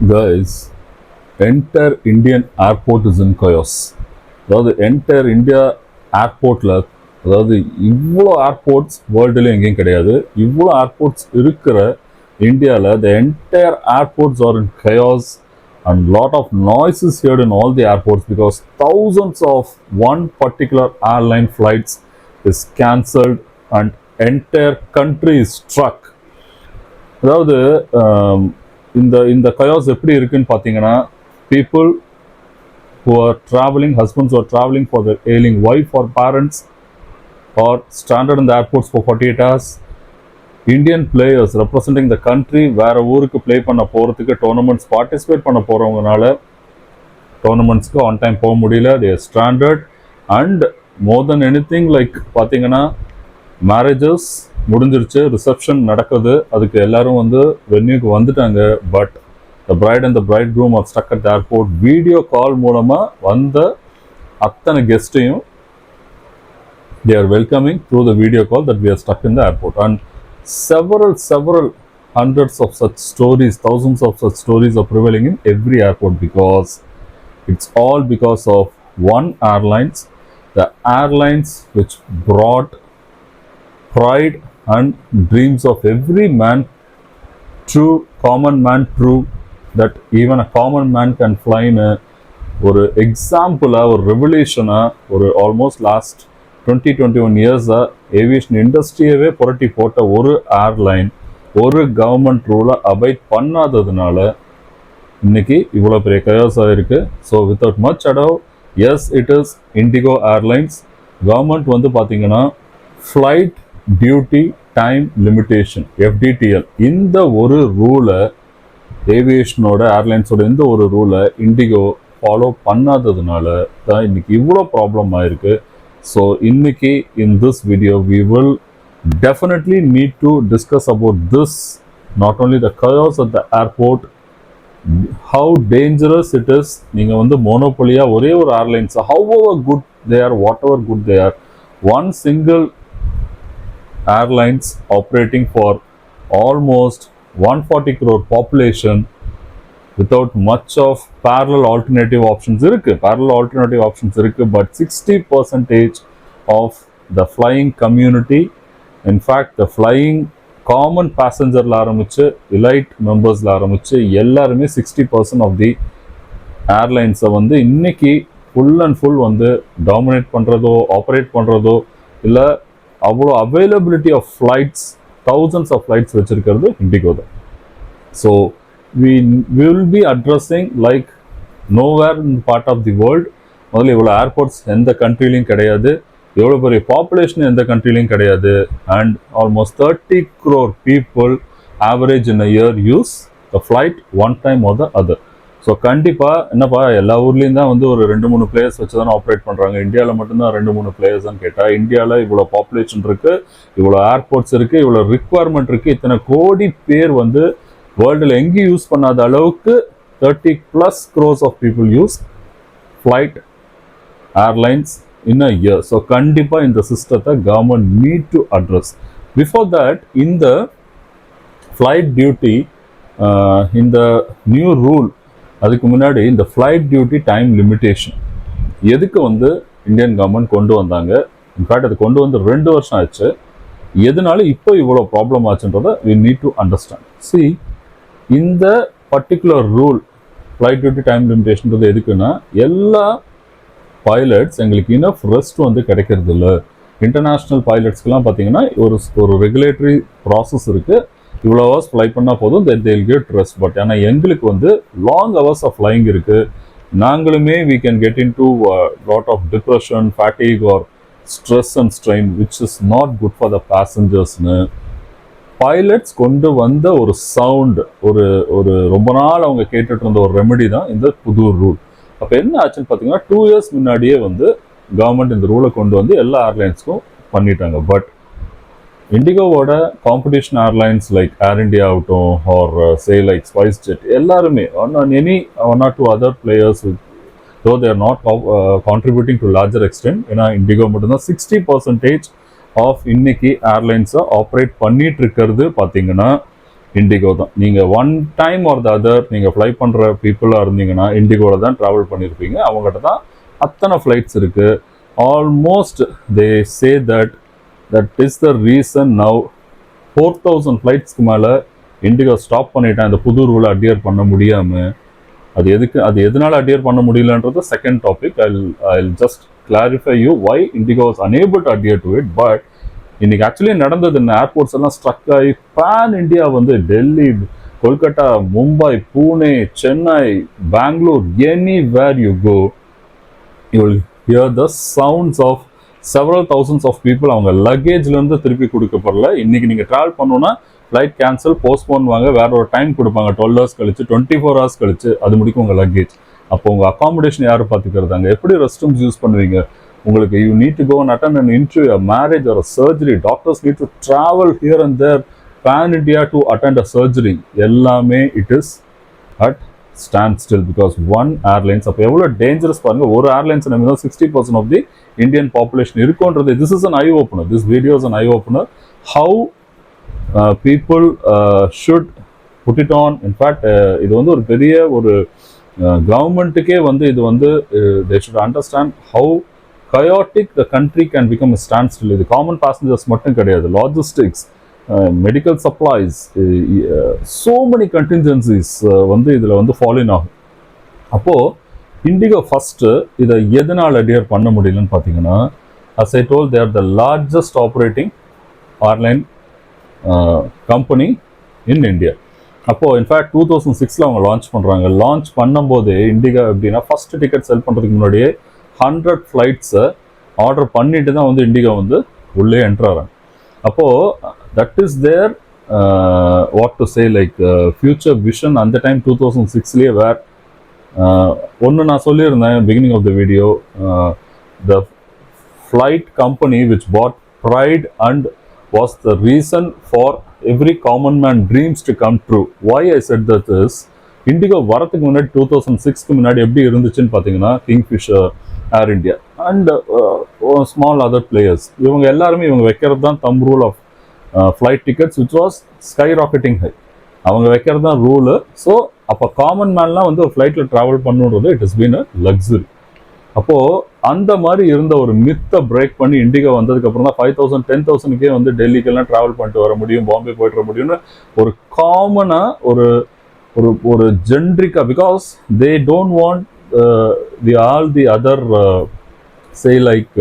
Guys, entire Indian airport is in chaos. அதாவது entire India ஏர்போர்ட்டில், அதாவது இவ்வளோ ஏர்போர்ட்ஸ் வேர்ல்டுல எங்கேயும் கிடையாது. இவ்வளோ ஏர்போர்ட்ஸ் இருக்கிற இந்தியாவில் the entire airports are in chaos and lot of noise is heard in all the airports because thousands of one particular airline flights is cancelled and entire country is struck. அதாவது இந்த இந்த chaos எப்படி இருக்குன்னு பார்த்தீங்கன்னா, people who are traveling, husbands who are traveling for their ailing wife or parents or stranded in the airports for 48 hours. Indian players representing the country வேற ஊருக்கு play பண்ண போகிறதுக்கு டோர்னமெண்ட்ஸ் பார்ட்டிசிபேட் பண்ண போகிறவங்கனால டோர்னமெண்ட்ஸ்க்கு ஆன் டைம் போக முடியல. they are stranded and more than anything like பார்த்தீங்கன்னா marriages முடிஞ்சிருச்சு, reception நடக்குது, அதுக்கு எல்லாரும் வென்யூக்கு வந்துட்டாங்க. But the bride and the bridegroom are stuck at the airport. Video call மூலமாக வந்த அத்தனை கெஸ்ட்டையும் they are welcoming through the video call that we are stuck in the airport. And several hundreds of such stories, thousands of such stories are prevailing in every airport because it's all because of one airlines, the airlines which brought pride and dreams of every man, true common man, true that even a common man can fly in a ஒரு எக்ஸாம்பிளாக, ஒரு ரெவல்யூஷனாக, ஒரு almost last 20-21 இயர்ஸாக aviation இண்டஸ்ட்ரியவே புரட்டி போட்ட ஒரு airline ஒரு government ரூலை அபைட் பண்ணாததுனால இன்னைக்கு இவ்வளோ பெரிய கயோஸாக இருக்குது. So without much ado, yes it is IndiGo airlines. Government பார்த்தீங்கன்னா flight duty time limitation FDTL இந்த ஒரு ரூலை, ஏவியேஷனோட ஏர்லைன்ஸோட இந்த ஒரு ரூலை இண்டிகோ ஃபாலோ பண்ணாததுனால தான் இன்னைக்கு இவ்வளோ ப்ராப்ளம் ஆயிருக்கு. ஸோ இன்னைக்கு in this video we will definitely need to discuss about this, not only the chaos at the airport, how dangerous it is. நீங்கள் மோனோபொலியாக ஒரே ஒரு airlines, however good they are, whatever good they are, one single airlines operating for almost 140 crore population without much of parallel alternative options இருக்கு. parallel alternative options இருக்கு, but 60% of the flying community, in fact the flying common passengerல ஆரம்பிச்சு elite members ஆரம்பிச்சு எல்லாருமே 60% of the airlines இன்னைக்கு full and full dominate பண்றதோ operate பண்றதோ இல்லை அவ்வளோ availability of flights, thousands of flights வச்சிருக்கிறது இண்டிகோ தான். So we will be addressing like nowhere in part of the world. முதல்ல இவ்வளோ ஏர்போர்ட்ஸ் எந்த கண்ட்ரிலையும் கிடையாது, எவ்வளோ பெரிய பாப்புலேஷன் எந்த கண்ட்ரிலையும் கிடையாது. And almost 30 crore people average in a year use the flight one time or the other. So கண்டிப்பாக என்னப்பா எல்லா ஊர்லேயும் தான் ஒரு 2-3 பிளேயர்ஸ் வச்சு தானே ஆப்ரேட் பண்ணுறாங்க, இந்தியாவில் மட்டும்தான் 2-3 பிளேயர்ஸ் தான் கேட்டால், இந்தியாவில் இவ்வளோ பாப்புலேஷன் இருக்குது, இவ்வளோ ஏர்போர்ட்ஸ் இருக்குது, இவ்வளோ ரிக்வயர்மெண்ட் இருக்குது, இத்தனை கோடி பேர் வேர்ல்டில் எங்கேயும் யூஸ் பண்ணாத அளவுக்கு 30+ crores of people use flight airlines in a year. So கண்டிப்பாக இந்த சிஸ்டத்தை government need to address. Before that இந்த ஃப்ளைட் டியூட்டி, இந்த நியூ ரூல், அதுக்கு முன்னாடி இந்த ஃப்ளைட் டியூட்டி டைம் லிமிட்டேஷன் எதுக்கு இந்தியன் கவர்மெண்ட் கொண்டு வந்தாங்க? இன்ஃபேக்ட் அது கொண்டு 2 வருஷம் ஆச்சு. எதனால இப்போ இவ்வளோ ப்ராப்ளம் ஆச்சுன்றதை we need to understand. See, இந்த particular rule flight duty time லிமிட்டேஷன்றது எதுக்குன்னா, எல்லா பைலட்ஸ் எங்களுக்கு இனஃப் ரெஸ்ட் கிடைக்கிறது இல்லை. இன்டர்நேஷ்னல் பைலட்ஸ்க்கெலாம் பார்த்தீங்கன்னா ஒரு ரெகுலேட்டரி ப்ராசஸ் இருக்குது, இவ்வளோ ஹவர்ஸ் ஃப்ளை பண்ணால் போதும், தட் தேல் கெட் ரெஸ்ட். பட் ஆனால் எங்களுக்கு லாங் ஹவர்ஸ் ஆஃப் ஃப்ளைங் இருக்குது. நாங்களுமே we can get into lot of depression, fatigue or stress and strain which is not good for the passengersனு பைலட்ஸ் கொண்டு வந்த ஒரு சவுண்ட், ஒரு ரொம்ப நாள் அவங்க கேட்டுட்டு இருந்த ஒரு ரெமெடி தான் இந்த புது ரூல். அப்போ என்ன ஆச்சுன்னு பார்த்தீங்கன்னா, 2 years முன்னாடியே கவர்மெண்ட் இந்த ரூலை கொண்டு எல்லா ஏர்லைன்ஸ்க்கும் பண்ணிட்டாங்க. பட் இண்டிகோவோட competition airlines like Air India ஆகட்டும் or say like SpiceJet எல்லாருமே any 1 or 2 other players though they are not contributing to larger extent, ஏன்னா இண்டிகோ மட்டும்தான் 60% ஆஃப் இன்னைக்கு ஏர்லைன்ஸை ஆப்ரேட் பண்ணிட்டு இருக்கிறது. பார்த்தீங்கன்னா இண்டிகோ தான். நீங்கள் one time R the other நீங்கள் ஃப்ளை பண்ணுற பீப்புளாக இருந்தீங்கன்னா இண்டிகோவில் தான் ட்ராவல் பண்ணியிருப்பீங்க. அவங்ககிட்ட தான் அத்தனை ஃப்ளைட்ஸ் இருக்குது. Almost they say that is the reason now 4000 ஃப்ளைட்ஸ்க்கு மேலே இண்டிகோ ஸ்டாப் பண்ணிட்டேன் இந்த புது ரூலை அடியர் பண்ண முடியாமல். அது எதனால அடியர் பண்ண முடியலன்றது second topic. I just clarify you why IndiGo was unable to adhere to it. But இன்னைக்கு ஆக்சுவலி நடந்தது என்ன, ஏர்போர்ட்ஸ் எல்லாம் ஸ்ட்ரக் ஆகி பேன் இண்டியா வந்து Delhi, Kolkata, Mumbai, Pune, Chennai, Bangalore, anywhere you go you will hear the sounds of several thousands of people அவங்க லக்கேஜ்லேருந்து திருப்பி கொடுக்கப்படல. இன்னைக்கு நீங்கள் ட்ராவல் பண்ணணும்னா ஃப்ளைட் கேன்சல், போஸ்ட்போன் வாங்க, வேற ஒரு டைம் கொடுப்பாங்க, 12 hours கழிச்சு, 24 hours கழிச்சு அது முடிக்கும் உங்கள் லக்கேஜ். அப்போ உங்கள் அகாமடேஷன் யாரும் பார்த்துக்கிறது, எப்படி ரெஸ்ட் ரூம்ஸ் யூஸ் பண்ணுவீங்க, உங்களுக்கு you need to go and attend an interview, marriage or surgery, doctors need to travel here and there pan India to attend a surgery, எல்லாமே it is at standstill because one airlines. அப்போ எவ்வளோ dangerous பாருங்க, ஒரு airlines நம்ம 60% of the Indian population இருக்குன்றது. This is an eye opener, this video is an eye opener how people should put it on. In fact இது வந்து ஒரு பெரிய ஒரு கவர்மெண்ட்டுக்கே வந்து இது வந்து they should understand how chaotic the country can become a standstill. இது காமன் பேசஞ்சர்ஸ் மட்டும் கிடையாது, logistics, medical supplies, so many contingencies வந்து இதில் வந்து ஃபாலோன் ஆகும். அப்போது இண்டிகோ ஃபஸ்ட்டு இதை எதனால் அடியர் பண்ண முடியலன்னு பார்த்தீங்கன்னா, as I told, they are the largest operating airline company in India. அப்போது இன்ஃபேக்ட் 2006 அவங்க லான்ச் பண்ணுறாங்க. லான்ச் பண்ணும்போது இண்டிகா எப்படின்னா ஃபஸ்ட்டு டிக்கெட் செல் பண்ணுறதுக்கு முன்னாடியே 100 ஃப்ளைட்ஸை ஆர்டர் பண்ணிட்டு தான் வந்து இண்டிகா வந்து உள்ளே என்ட்ராகிறாங்க. அப்போது that is there what to say like future vision அந்த டைம் 2006லேயே வேர் ஒன்று நான் சொல்லியிருந்தேன் beginning of the video, the flight company which bought pride and was the reason for every common man dreams to come true. Why I said that is, IndiGo வரத்துக்கு முன்னாடி 2006க்கு முன்னாடி எப்படி இருந்துச்சுன்னு பார்த்தீங்கன்னா, Kingfisher, Air India and small other players, இவங்க எல்லாருமே இவங்க வைக்கிறது தான் thumb rule of flight tickets which was skyrocketing high. அவங்க வைக்கிறது தான் ரூலு. ஸோ அப்போ காமன் மேன்லாம் வந்து ஒரு ஃப்ளைட்டில் ட்ராவல் பண்ணுன்றது it is been a luxury. அப்போது அந்த மாதிரி இருந்த ஒரு மித்தை பிரேக் பண்ணி இண்டிகோ வந்ததுக்கப்புறம் தான் 5000 10,000க்கே வந்து டெல்லிக்கெல்லாம் ட்ராவல் பண்ணிட்டு வர முடியும், பாம்பே போய்ட்டு வர முடியும்னு ஒரு காமனாக ஒரு ஒரு ஒரு ஜென்ரிக்கா, because they don't want all the other say like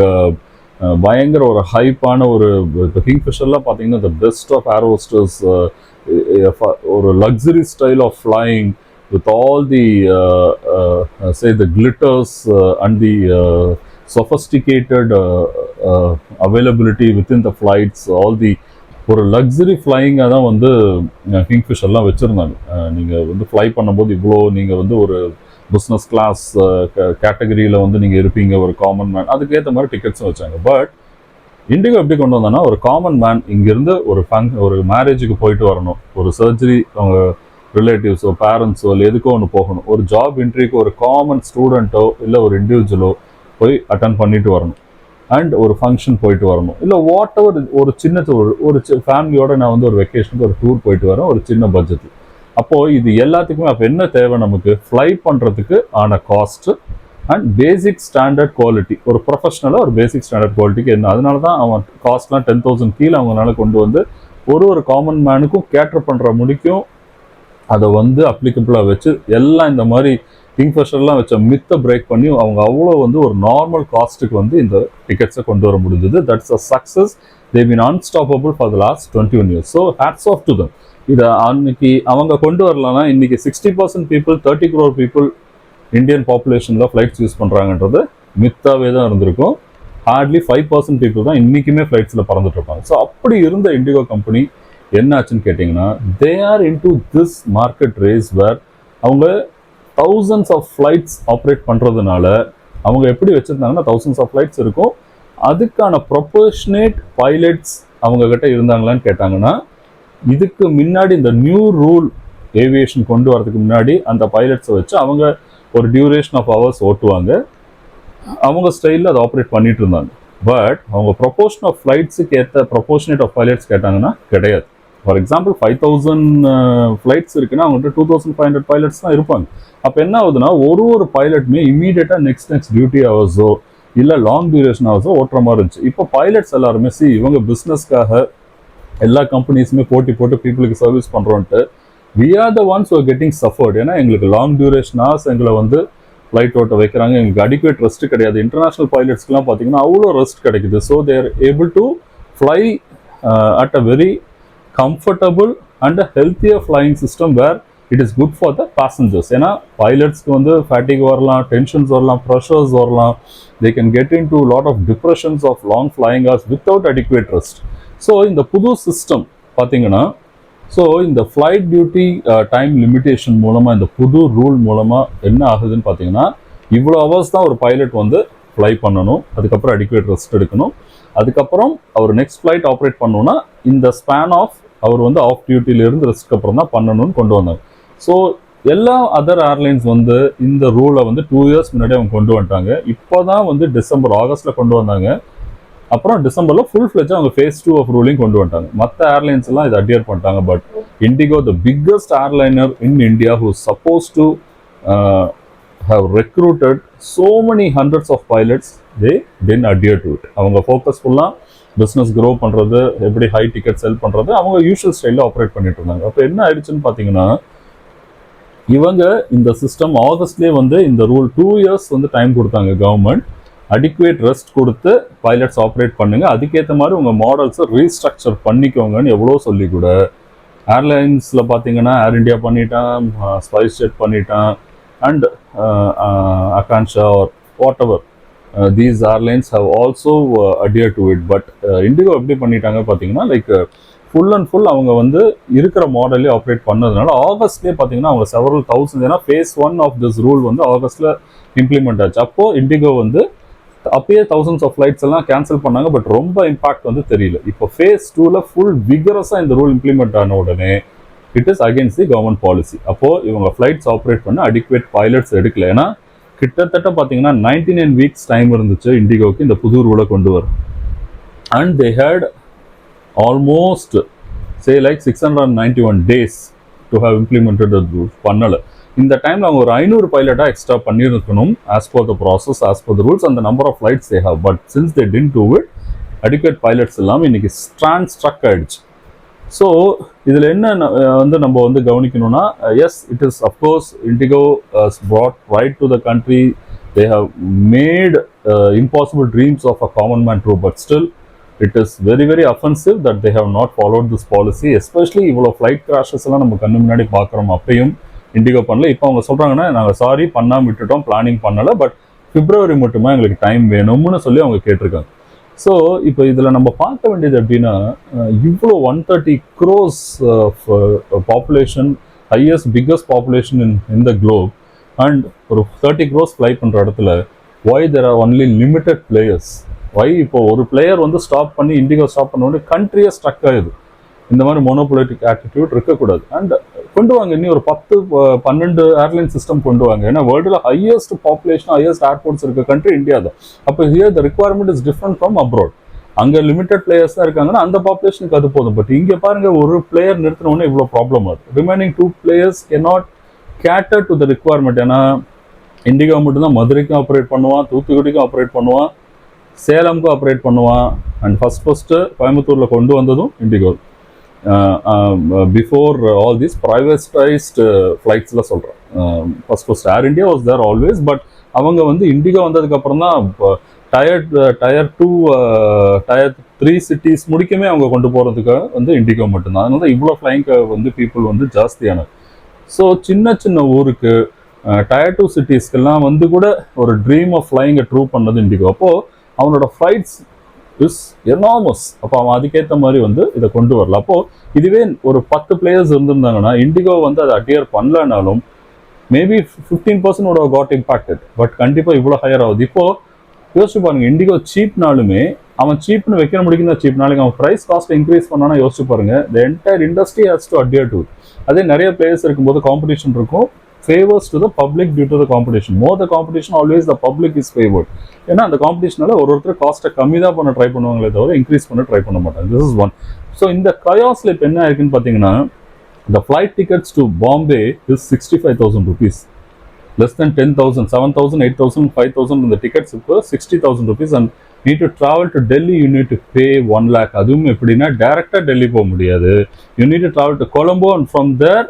பயங்கர ஒரு ஹைப்பான ஒரு இப்போ கிங்ஃபிஷர்லாம் பார்த்தீங்கன்னா the best of air hostesses, ஒரு luxury style of flying with all the say the glitters and the sophisticated availability within the flights, all the ஒரு luxury ஃப்ளைங்காக தான் வந்து கிங்ஃபிஷர்லாம் வச்சுருந்தாங்க. நீங்கள் வந்து ஃப்ளை பண்ணும்போது இவ்வளோ நீங்கள் வந்து ஒரு பிஸ்னஸ் கிளாஸ் கேட்டகரியில் வந்து நீங்கள் இருப்பீங்க, ஒரு காமன் மேன், அதுக்கேற்ற மாதிரி டிக்கெட்ஸும் வச்சாங்க. பட் இண்டிகோ எப்படி கொண்டு வந்தோன்னா, ஒரு காமன் மேன் இங்கேருந்து ஒரு மேரேஜுக்கு போயிட்டு வரணும், ஒரு சர்ஜரி அவங்க ரிலேட்டிவ்ஸோ பேரண்ட்ஸோ இல்லை எதுக்கோ ஒன்று போகணும், ஒரு ஜாப் இன்டர்வியூக்கு ஒரு காமன் ஸ்டூடெண்ட்டோ இல்லை ஒரு இண்டிவிஜுவலோ போய் அட்டன் பண்ணிட்டு வரணும், அண்ட் ஒரு ஃபங்க்ஷன் போயிட்டு வரணும், இல்லை வாட் எவர் ஒரு சின்ன ஒரு ஃபேமிலியோட நான் வந்து ஒரு வெக்கேஷனுக்கு ஒரு டூர் போயிட்டு வரேன் ஒரு சின்ன பட்ஜெட்டில். அப்போது இது எல்லாத்துக்குமே அப்போ என்ன தேவை, நமக்கு ஃப்ளை பண்ணுறதுக்கு ஆன cost and basic standard quality. ஒரு ப்ரொஃபஷனலாக ஒரு பேசிக் ஸ்டாண்டர்ட் குவாலிட்டிக்கு என்ன, அதனால தான் அவன் காஸ்ட்லாம் 10,000 கீழே அவங்களால கொண்டு வந்து ஒரு காமன் மேனுக்கும் கேட்டர் பண்ணுற முடிக்கும் அதை வந்து அப்ளிகபிளாக வச்சு எல்லாம் இந்த மாதிரி கிங்ஃபிஷர்லாம் வச்ச மித்தை பிரேக் பண்ணி அவங்க அவ்வளோ வந்து ஒரு நார்மல் காஸ்ட்டுக்கு வந்து இந்த டிக்கெட்ஸை கொண்டு வர முடிஞ்சது. That's a success. They been unstoppable for the last 21 years. So hats off to them. இதை அன்னைக்கு அவங்க கொண்டு வரலன்னா இன்னைக்கு 60% பீப்புள், 30 crore பீப்புள் இந்தியன் பாப்புலேஷனில் ஃப்ளைட்ஸ் யூஸ் பண்ணுறாங்கன்றது மித்தாவே தான் இருந்திருக்கும். ஹார்ட்லி 5% பீப்புள் தான் இன்றைக்குமே ஃப்ளைட்ஸில் பறந்துட்டு இருப்பாங்க. ஸோ அப்படி இருந்த இண்டிகோ கம்பெனி என்ன ஆச்சுன்னு கேட்டிங்கன்னா, they are into this market race where அவங்க தௌசண்ட்ஸ் ஆஃப் ஃப்ளைட்ஸ் ஆப்ரேட் பண்ணுறதுனால அவங்க எப்படி வச்சுருந்தாங்கன்னா தௌசண்ட்ஸ் ஆஃப் ஃப்ளைட்ஸ் இருக்கும், அதுக்கான ப்ரொபோர்ஷனேட் பைலட்ஸ் அவங்கக்கிட்ட இருந்தாங்களான்னு கேட்டாங்கன்னா, இதுக்கு முன்னாடி இந்த நியூ ரூல் ஏவியேஷன் கொண்டு வரதுக்கு முன்னாடி அந்த பைலட்ஸை வச்சு அவங்க ஒரு டியூரேஷன் ஆஃப் ஹவர்ஸ் ஓட்டுவாங்க, அவங்க ஸ்டைலில் அதை ஆப்ரேட் பண்ணிட்டு இருந்தாங்க. பட் அவங்க ப்ரொபோர்ஷன் ஆஃப் ஃப்ளைட்ஸுக்கு ஏற்ற ப்ரொபோர்ஷனேட் ஆஃப் பைலட்ஸ் கேட்டாங்கன்னா கிடையாது. ஃபார் எக்ஸாம்பிள் 5000 ஃப்ளைட்ஸ் இருக்குன்னா அவங்கள்ட்ட 2500 பைலட்ஸ் தான் இருப்பாங்க. அப்போ என்ன ஆகுதுன்னா ஒரு பைலட்டுமே இமீடியட்டாக நெக்ஸ்ட் டியூட்டி ஹவர்ஸோ இல்லை லாங் டியூரேஷன் ஹவர்ஸோ ஓட்டுற மாதிரி இருந்துச்சு. இப்போ பைலட்ஸ் எல்லாருமே இவங்க பிஸ்னஸ்க்காக எல்லா கம்பெனிஸுமே போட்டி போட்டு பீப்புளுக்கு சர்வீஸ் பண்ணுறோன்ட்டு we are the ones are getting suffered. ஏன்னா எங்களுக்கு லாங் டியூரேஷன் ஹவர்ஸ் எங்களை வந்து ஃப்ளைட் ஓட்ட வைக்கிறாங்க, எங்களுக்கு அடிக்குவேட் ரெஸ்ட் கிடையாது. இன்டர்நேஷனல் பைலட்ஸ்க்குலாம் பார்த்தீங்கன்னா அவ்வளோ ரெஸ்ட் கிடைக்குது. So they're able to fly at a very comfortable and a healthier flying system where it is good for the passengers. ஏன்னா பைலட்ஸ்க்கு வந்து ஃபேட்டிக் வரலாம், டென்ஷன்ஸ் வரலாம், ப்ரெஷர்ஸ் வரலாம். they can get into a lot of depressions of long flying hours without adequate rest. So இந்த புது system பார்த்தீங்கன்னா இந்த flight duty time limitation மூலமாக, இந்த புது ரூல் மூலமாக என்ன ஆகுதுன்னு பார்த்தீங்கன்னா இவ்வளோ ஹவர்ஸ் தான் ஒரு பைலட் வந்து ஃப்ளை பண்ணணும், அதுக்கப்புறம் அடிக்குவேட் ரெஸ்ட் எடுக்கணும், அதுக்கப்புறம் அவர் நெக்ஸ்ட் ஃப்ளைட் ஆப்ரேட் பண்ணணும்னா இந்த ஸ்பேன் ஆஃப் அவர் வந்து ஆஃப் டியூட்டியிலிருந்து ரெஸ்ட்க்கு அப்புறம் தான் பண்ணணும்னு கொண்டு வந்தாங்க. ஸோ எல்லா அதர் ஏர்லைன்ஸ் வந்து இந்த ரூலை வந்து 2 இயர்ஸ் முன்னாடி அவங்க கொண்டு வந்துட்டாங்க. இப்போ தான் வந்து ஆகஸ்ட்டில் கொண்டு வந்தாங்க. அப்புறம் டிசம்பரில் ஃபுல் ஃப்ளெஜ் அவங்க ஃபேஸ் 2 ஆஃப் ரூலிங் கொண்டு வந்துட்டாங்க. மற்ற ஏர்லைன்ஸ் எல்லாம் இதை அடியர் பண்ணிட்டாங்க. But indigo, the biggest ஏர்லைனர் in India, who suppose to have recruited so many hundreds of pilots, they didn't adhere to it. அவங்க ஃபோக்கஸ் ஃபுல்லாக பிஸ்னஸ் க்ரோ பண்ணுறது, எப்படி ஹை டிக்கெட் செல் பண்ணுறது, அவங்க யூஷுவல் ஸ்டைலில் ஆப்ரேட் பண்ணிட்டு இருந்தாங்க. அப்போ என்ன ஆயிடுச்சுன்னு பார்த்தீங்கன்னா இவங்க இந்த சிஸ்டம் ஆகஸ்ட்லேயே வந்து இந்த ரூல் 2 இயர்ஸ் வந்து டைம் கொடுத்தாங்க கவர்மெண்ட். அடிக்குவேட் ரெஸ்ட் கொடுத்து பைலட்ஸ் ஆப்ரேட் பண்ணுங்க, அதுக்கேற்ற மாதிரி உங்கள் மாடல்ஸை ரீஸ்ட்ரக்சர் பண்ணிக்கோங்கன்னு எவ்வளோ சொல்லி கூட ஏர்லைன்ஸில் பார்த்தீங்கன்னா ஏர் இண்டியா பண்ணிட்டான், ஸ்பைஸ் ஜெட் பண்ணிட்டான், and Akansha or whatever, these airlines have also adhered to it. But Indigo எப்படி பண்ணிட்டாங்க பார்த்தீங்கன்னா ஃபுல் அண்ட் ஃபுல் அவங்க வந்து இருக்கிற மாடல்லே ஆப்ரேட் பண்ணதுனால ஆகஸ்ட்லேயே பார்த்தீங்கன்னா அவங்க செவரல் தௌசண்ட், ஏன்னா ஃபேஸ் 1 ஆஃப் திஸ் ரூல் வந்து ஆகஸ்ட்டில் இம்ப்ளிமெண்ட் ஆச்சு. அப்போது இண்டிகோ வந்து அப்பயே thousands ஆஃப் ஃப்ளைட்ஸ் எல்லாம் கேன்சல் பண்ணாங்க. பட் ரொம்ப இம்பாக்ட் வந்து தெரியல. இப்போ ஃபேஸ் 2ல ஃபுல் விகரஸாக இந்த ரூல் இம்ப்ளிமெண்ட் ஆன உடனே it is against the government policy. அப்போது இவங்க ஃப்ளைட்ஸ் ஆப்ரேட் பண்ண அடிக்குவேட் பைலட்ஸ் எடுக்கல. ஏன்னா கிட்டத்தட்ட பார்த்தீங்கன்னா 99 வீக்ஸ் டைம் இருந்துச்சு இண்டிகோக்கு இந்த புது ரூலை கொண்டு வரும். And they had almost 691 days to have implemented the rule. பண்ணலை. இந்த டைமில் அவங்க ஒரு 500 பைலட்டாக எக்ஸ்ட்ரா பண்ணியிருக்கணும் as per the process, as per the rules, அந்த number of flights they have. But since they didn't do it, adequate pilots எல்லாமே இன்னைக்கு ஸ்ட்ரக் ஆயிடுச்சு. ஸோ இதில் என்ன வந்து நம்ம வந்து கவனிக்கணும்னா, yes it is of course IndiGo brought right to the country, they have made impossible dreams of a common man true, but still it is very very offensive that they have not followed this policy, especially இவ்வளோ flight crashes எல்லாம் நம்ம கண்ணு முன்னாடி பார்க்குறோம். அப்பையும் indigo பண்ணல. இப்போ அவங்க சொல்கிறாங்கன்னா நாங்கள் சாரி பண்ணாமல் விட்டுட்டோம், பிளானிங் பண்ணலை, பட் பிப்ரவரி மட்டுமே எங்களுக்கு டைம் வேணும்னு சொல்லி அவங்க கேட்டிருக்காங்க. ஸோ இப்போ இதில் நம்ம பார்க்க வேண்டியது எப்படின்னா, இவ்வளோ 130 crores population, biggest population in the Globe, and ஒரு 30 crores ஃப்ளை பண்ணுற இடத்துல why there are only limited players? why இப்போ ஒரு பிளேயர் வந்து ஸ்டாப் பண்ணி இண்டிகோ ஸ்டாப் பண்ண உடனே கண்ட்ரியே ஸ்ட்ரக் ஆகுது. இந்த மாதிரி மோனோபொலிட்டிக் ஆட்டிடியூட் இருக்கக்கூடாது. அண்ட் கொண்டு வாங்க, இன்னும் ஒரு 10-12 ஏர்லைன் சிஸ்டம் கொண்டு வாங்க. ஏன்னா வேர்ல்டில் ஹையஸ்ட் பாப்புலேஷன், ஹையஸ்ட் ஏர்போர்ட்ஸ் இருக்க கண்ட்ரி இந்தியா தான். அப்போ here the requirement is different from abroad. அங்கே லிமிடெட் பிளேயர்ஸ் தான் இருக்காங்கன்னா அந்த பாப்புலேஷனுக்கு அது போதும். பட் இங்கே பாருங்க, ஒரு பிளேயர் நிறுத்தினோடனே இவ்வளோ ப்ராப்ளம் ஆகுது. Remaining 2 players cannot cater to the requirement. ஏன்னா இண்டிகோ மட்டும்தான் மதுரைக்கும் ஆப்ரேட் பண்ணுவான், தூத்துக்குடிக்கும் ஆப்ரேட் பண்ணுவான், சேலமுக்கும் ஆப்ரேட் பண்ணுவான். அண்ட் ஃபஸ்ட்டு கோயம்புத்தூரில் கொண்டு வந்ததும் IndiGo. Before all these privatised ஃப்ளைட்ஸில் சொல்கிறேன். First Air India was there always. But அவங்க வந்து இண்டிகோ வந்ததுக்கப்புறம் தான் டயர் 2 டயர் 3 சிட்டிஸ் முடிக்கவே அவங்க கொண்டு போகிறதுக்காக வந்து இண்டிகோ மட்டும்தான். அதனால தான் இவ்வளோ ஃப்ளைங் வந்து பீப்புள் வந்து ஜாஸ்தியானது. ஸோ சின்ன சின்ன ஊருக்கு டயர் 2 சிட்டிஸ்க்கெல்லாம் வந்து கூட ஒரு ட்ரீம் ஆஃப் ஃப்ளைங்கை ட்ரூ பண்ணது இண்டிகோ. அப்போது அவனோட ஃப்ளைட்ஸ் இஸ் எனாமஸ். அப்போ அவன் அதுக்கேற்ற மாதிரி வந்து இதை கொண்டு வரல. அப்போது இதுவே ஒரு 10 பிளேயர்ஸ் இருந்திருந்தாங்கன்னா இண்டிகோ வந்து அதை அட்டியர் பண்ணலனாலும் maybe 15% would have got impacted. பட் கண்டிப்பாக இவ்வளோ ஹையர் ஆகுது. இப்போது யோசிச்சு பாருங்க, இண்டிகோ சீப்னாலுமே அவன் சீப்னு வைக்கிற முடிக்கும் தான் சீப். நாளைக்கு அவன் ப்ரைஸ் காஸ்ட் இன்க்ரீஸ் பண்ணானா யோசிச்சு பாருங்க, the entire industry has to adhere to. அதே நிறைய பிளேயர்ஸ் இருக்கும்போது காம்படிஷன் இருக்கும். favors to the public due to the competition. More the competition, always the public is favored. ஏன்னா அந்த காம்படிஷனால ஒருத்தர் காஸ்ட்டை கம்மி தான் பண்ண ட்ரை பண்ணுவாங்களே தவிர இன்க்ரீஸ் பண்ண ட்ரை பண்ண மாட்டாங்க. This is one. ஸோ இந்த கயாஸ்ல இப்போ என்ன இருக்குன்னு பார்த்தீங்கன்னா, the flight tickets to Bombay is 65,000 rupees. Less than 10,000, 7,000, 8,000, 5,000 in the tickets for 60,000 rupees, and need to travel to Delhi, you need to pay 1 lakh. அதுவும் எப்படின்னா டைரக்டா டெல்லி போக முடியாது. You need to travel to Colombo, and from there,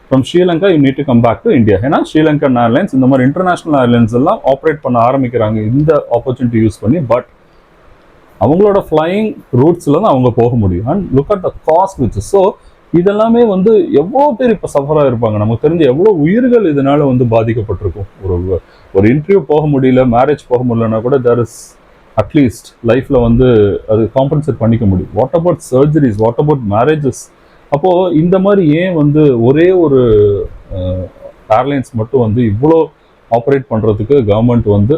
from Sri Lanka, you need to come back to India. ஏன்னா Sri Lankan airlines இந்த மாதிரி international airlines எல்லாம் operate பண்ண ஆரம்பிக்கிறாங்க இந்த ஆப்பர்ச்சுனிட்டி யூஸ் பண்ணி. பட் அவங்களோட ஃப்ளையிங் ரூட்ஸ்ல தான் அவங்க போக முடியும். And look at the cost which. So இதெல்லாமே வந்து எவ்வளோ பேர் இப்போ சஃபராக இருப்பாங்க. நமக்கு தெரிஞ்ச எவ்வளோ உயிர்கள் இதனால வந்து பாதிக்கப்பட்டிருக்கும். ஒரு இன்டர்வியூ போக முடியல, மேரேஜ் போக முடியலன்னா கூட தேர் இஸ் அட்லீஸ்ட் லைஃப்ல வந்து அது காம்பன்சேட் பண்ணிக்க முடியும். What about surgeries, what about marriages? அப்போது இந்த மாதிரி ஏன் வந்து ஒரே ஒரு ஏர்லைன்ஸ் மட்டும் வந்து இவ்வளோ ஆப்ரேட் பண்ணுறதுக்கு கவர்மெண்ட் வந்து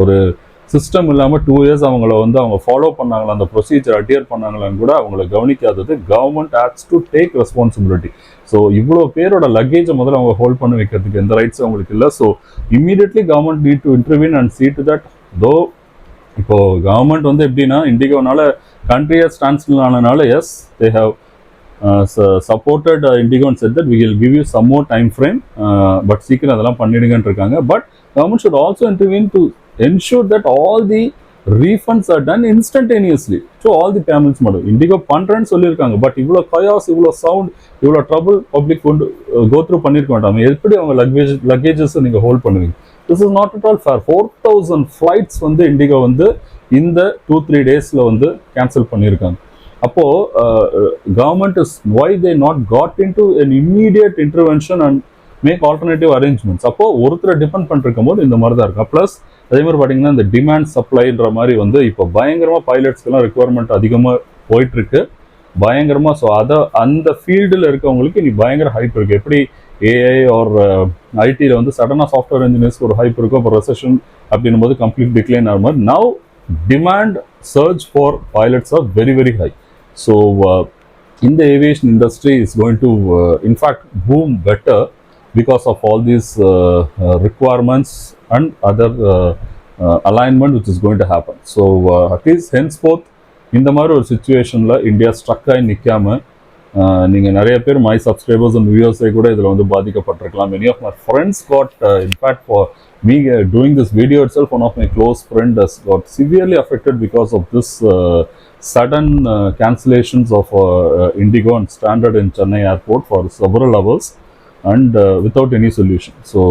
ஒரு சிஸ்டம் இல்லாமல் 2 years அவங்க ஃபாலோ பண்ணாங்களா, அந்த ப்ரொசீஜர் அட்டியர் பண்ணாங்களான்னு கூட அவங்கள கவனிக்காதது. Government has to take responsibility. So இவ்வளோ பேரோட லக்கேஜை முதல்ல அவங்க ஹோல்ட் பண்ணி வைக்கிறதுக்கு எந்த ரைட்ஸும் அவங்களுக்கு இல்லை. So immediately government need to intervene and see to that. Though இப்போ கவர்மெண்ட் வந்து எப்படின்னா, இண்டிகோனால கண்ட்ரியை ஸ்டாண்ட்ஸ்டில் ஆனனால yes they have supported IndiGo and said that we will give you some more time frame, but சீக்கிரம் அதெல்லாம் பண்ணிடுங்கன்னு இருக்காங்க. But government should also intervene to ensure that all the refunds are done instantaneously to all the payments model. Indigo பண்றேன்னு சொல்லியிருக்காங்க. But இவ்வளோ chaos, இவ்வளோ sound, இவ்வளோ trouble public கொண்டு கோ த்ரூ பண்ணியிருக்க மாட்டாங்க. எப்படி அவங்க லக்கேஜஸ் நீங்கள் ஹோல்ட் பண்ணுவீங்க? This is not at all fair. 4,000 flights வந்து இண்டிகோ வந்து இந்த 2-3 டேஸில் வந்து கேன்சல் பண்ணியிருக்காங்க. அப்போது government is why they not got in to an immediate intervention and make alternative arrangements. அப்போ ஒருத்தரை டிபெண்ட் பண்ணிருக்கும் போது இந்த மாதிரி தான் இருக்கும். ப்ளஸ் அதே மாதிரி பார்த்தீங்கன்னா இந்த டிமாண்ட் சப்ளைன்ற மாதிரி வந்து இப்போ பயங்கரமாக பைலட்ஸ்க்கெல்லாம் ரெக்குவயர்மெண்ட் அதிகமாக போயிட்டு இருக்கு பயங்கரமாக. ஸோ அதை அந்த ஃபீல்டில் இருக்கவங்களுக்கு இனி பயங்கர ஹைப் இருக்குது. எப்படி ஏஐ ஆர் ஐடியில் வந்து சடனாக சாஃப்ட்வேர் இன்ஜினியர்ஸ்க்கு ஒரு ஹைப் இருக்கும், இப்போ ரெசெஷன் அப்படின்னும் போது கம்ப்ளீட் டிக்ளைன் ஆகிற மாதிரி now demand search for pilots are very very high. So இந்த aviation industry is going to in fact boom better because of all these requirements and other alignment which is going to happen. So at least henceforth இந்த மாதிரி ஒரு சிச்சுவேஷனில் India struck ஆகி நிற்காம, நீங்கள் நிறைய பேர் my subscribers and வியூவர்ஸை கூட இதில் வந்து பாதிக்கப்பட்டிருக்கலாம். Many of my friends got in fact for me doing this video itself, one of my close friend has got severely affected because of this sudden cancellations of Indigo and Standard in Chennai airport for several hours and without any solution. So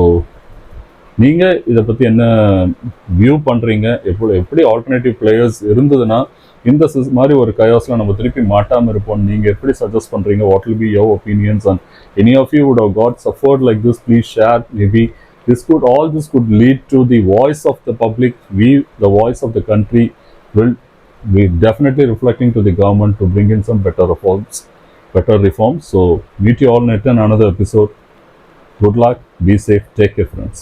நீங்கள் இதை பற்றி என்ன view பண்ணுறீங்க? எப்படி alternative players இருந்ததுன்னா இந்த மாதிரி ஒரு கயாஸில் நம்ம திருப்பி மாட்டாமல் இருப்போம். நீங்கள் எப்படி சஜஸ்ட் பண்ணுறீங்க? What will be your opinions? And any of you would have got suffered like this, please share. Maybe all this could lead to the voice of the public. The voice of the country will be definitely reflecting to the government to bring in some better reforms. So meet you all in another episode. Good luck, be safe, take care friends.